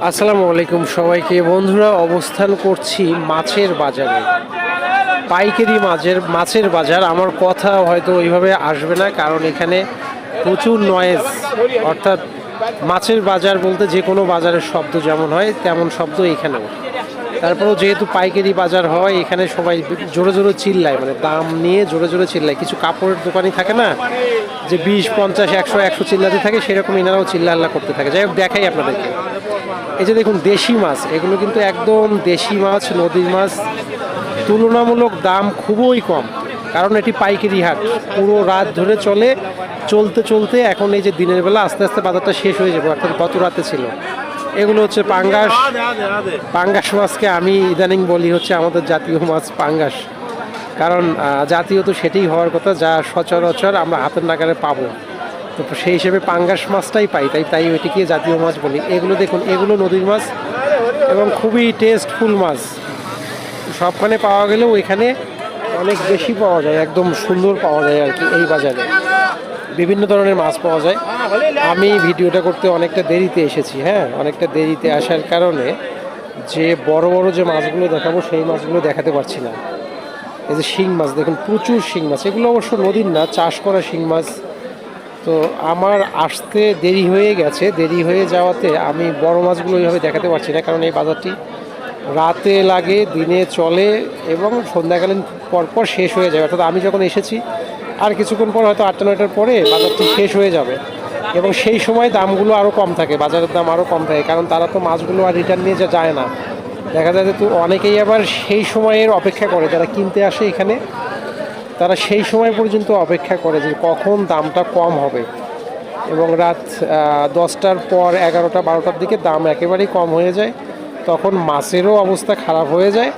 আসসালামু আলাইকুম সবাইকে। বন্ধুরা, অবস্থান করছি মাছের বাজারে, পাইকারি মাছের বাজার। আমার কথা হয়তো ওইভাবে আসবে না, কারণ এখানে প্রচুর নয়েজ, অর্থাৎ মাছের বাজার বলতে যে কোনো বাজারের শব্দ যেমন হয় তেমন শব্দ এখানেও। তারপরেও যেহেতু পাইকারি বাজার হয়, এখানে সবাই জোরে জোরে চিল্লায়, মানে দাম নিয়ে জোরে জোরে চিল্লায়। কিছু কাপড়ের দোকানই থাকে না যে 20, 50, 100 চিল্লাতে থাকে, সেরকম এনারাও চিল্লা হাল্লা করতে থাকে। যাই হোক, দেখাই আপনাদেরকে। এই যে দেখুন দেশি মাছ, এগুলো কিন্তু একদম দেশি মাছ, নদীর মাছ। তুলনামূলক দাম খুবই কম, কারণ এটি পাইকারি হাট, পুরো রাত ধরে চলে। চলতে চলতে এখন এই যে দিনের বেলা আস্তে আস্তে বাজারটা শেষ হয়ে যাবে, অর্থাৎ গত রাতে ছিল। এগুলো হচ্ছে পাঙ্গাস। পাঙ্গাস মাছকে আমি ইদানিং বলি হচ্ছে আমাদের জাতীয় মাছ পাঙ্গাস, কারণ জাতীয় তো সেটাই হওয়ার কথা যা সচরাচর আমরা হাতের নাগারে পাবো। তো সেই হিসেবে পাঙ্গাস মাছটাই পাই, তাই ওইটিকে জাতীয় মাছ বলি। এগুলো দেখুন, এগুলো নদীর মাছ এবং খুবই টেস্টফুল মাছ। সবখানে পাওয়া গেলেও এখানে অনেক বেশি পাওয়া যায়, একদম সুন্দর পাওয়া যায় আর কি। এই বাজারে বিভিন্ন ধরনের মাছ পাওয়া যায়। আমি ভিডিওটা করতে অনেকটা দেরিতে এসেছি, হ্যাঁ, অনেকটা দেরিতে আসার কারণে যে বড় বড় যে মাছগুলো দেখাবো সেই মাছগুলো দেখাতে পারছি না। এই যে শিং মাছ দেখুন, প্রচুর শিং মাছ। এগুলো অবশ্য নদীর না, চাষ করা শিং মাছ। তো আমার আসতে দেরি হয়ে গেছে, দেরি হয়ে যাওয়াতে আমি বড় মাছগুলো এইভাবে দেখাতে পারছি না, কারণ এই বাজারটি রাতে লাগে, দিনে চলে এবং সন্ধ্যাকালীন পরপর শেষ হয়ে যাবে। অর্থাৎ আমি যখন এসেছি আর কিছুক্ষণ পর, হয়তো 8টা-9টার পরে বাজারটি শেষ হয়ে যাবে, এবং সেই সময় দামগুলো আরও কম থাকে, বাজারের দাম আরও কম থাকে, কারণ তারা তো মাছগুলো আর রিটার্ন নিয়ে যায় না। দেখা যায় যে তো অনেকেই আবার সেই সময়ের অপেক্ষা করে, যারা কিনতে আসে এখানে তারা সেই সময় পর্যন্ত অপেক্ষা করে যে কখন দামটা কম হবে। এবং রাত 10টার পর 11টা 12টার দিকে দাম একেবারেই কম হয়ে যায়, তখন মাছেরও অবস্থা খারাপ হয়ে যায়।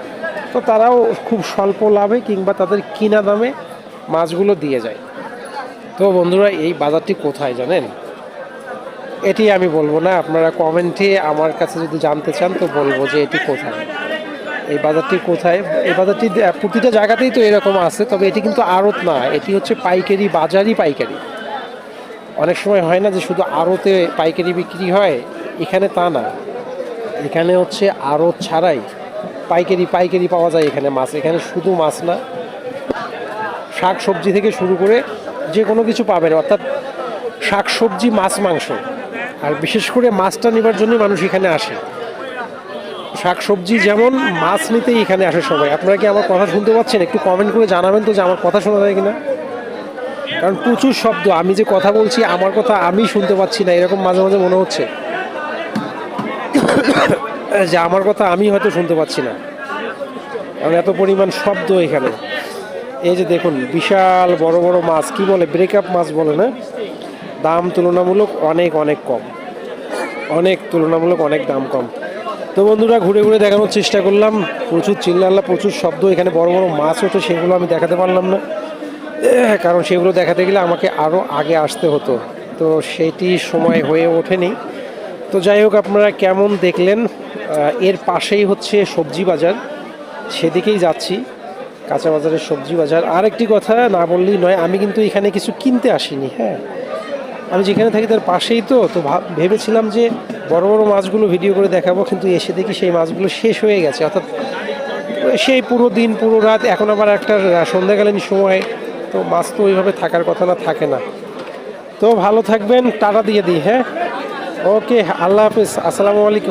তো তারাও খুব স্বল্প লাভে কিংবা তাদের কিনা দামে মাছগুলো দিয়ে যায়। তো বন্ধুরা, এই বাজারটি কোথায় জানেন? এটি আমি বলবো না, আপনারা কমেন্টে আমার কাছে যদি জানতে চান তো বলবো যে এটি কোথায়, এই বাজারটি কোথায়। এই বাজারটি প্রতিটা জায়গাতেই তো এরকম আছে, তবে এটি কিন্তু আড়ত না, এটি হচ্ছে পাইকারি বাজারই পাইকারি। অনেক সময় হয় না যে শুধু আড়তে পাইকারি বিক্রি হয়, এখানে তা না। এখানে হচ্ছে আড়ত ছাড়াই পাইকারি পাওয়া যায় এখানে মাছ। এখানে শুধু মাছ না, শাক সবজি থেকে শুরু করে যে কোনো কিছু পাবেন, অর্থাৎ শাক সবজি, মাছ, মাংস। আর বিশেষ করে মাছটা নেবার জন্য মানুষ এখানে আসে। শাক সবজি যেমন, মাছ নিতেই এখানে আসে সবাই। আপনারা কি আমার কথা শুনতে পাচ্ছেন? একটু কমেন্ট করে জানাবেন তো যে আমার কথা শোনা যায় কিনা, কারণ প্রচুর শব্দ। আমি যে কথা বলছি আমার কথা আমি শুনতে পাচ্ছি না, এরকম মাঝে মাঝে মনে হচ্ছে যে আমার কথা আমি হয়তো শুনতে পাচ্ছি না, কারণ এত পরিমাণ শব্দ এখানে। এই যে দেখুন, বিশাল বড় বড় মাছ, কি বলে, ব্রেকআপ মাছ বলে না? দাম তুলনামূলক অনেক কম, তুলনামূলক অনেক দাম কম। তো বন্ধুরা, ঘুরে ঘুরে দেখানোর চেষ্টা করলাম। প্রচুর চিল্লাল্লা, প্রচুর শব্দ। এখানে বড় বড় মাছ হতো, সেগুলো আমি দেখাতে পারলাম না, কারণ সেগুলো দেখাতে গেলে আমাকে আরও আগে আসতে হতো, তো সেইটি সময় হয়ে ওঠেনি। তো যাই হোক, আপনারা কেমন দেখলেন? এর পাশেই হচ্ছে সবজি বাজার, সেদিকেই যাচ্ছি, কাঁচা বাজারের সবজি বাজার। আর একটি কথা না বললেই নয়, আমি কিন্তু এখানে কিছু কিনতে আসিনি, হ্যাঁ, আমি যেখানে থাকি তার পাশেই। তো ভেবেছিলাম যে বড় বড় মাছগুলো ভিডিও করে দেখাবো, কিন্তু এসে দেখি সেই মাছগুলো শেষ হয়ে গেছে, অর্থাৎ সেই পুরো দিন পুরো রাত, এখন আবার একটা সন্ধ্যাকালীন সময়, তো মাছ তো ওইভাবে থাকার কথা না, থাকে না। তো ভালো থাকবেন, টাটা দিয়ে দিই, হ্যাঁ, ওকে, আল্লাহ হাফিজ, আসসালামু আলাইকুম।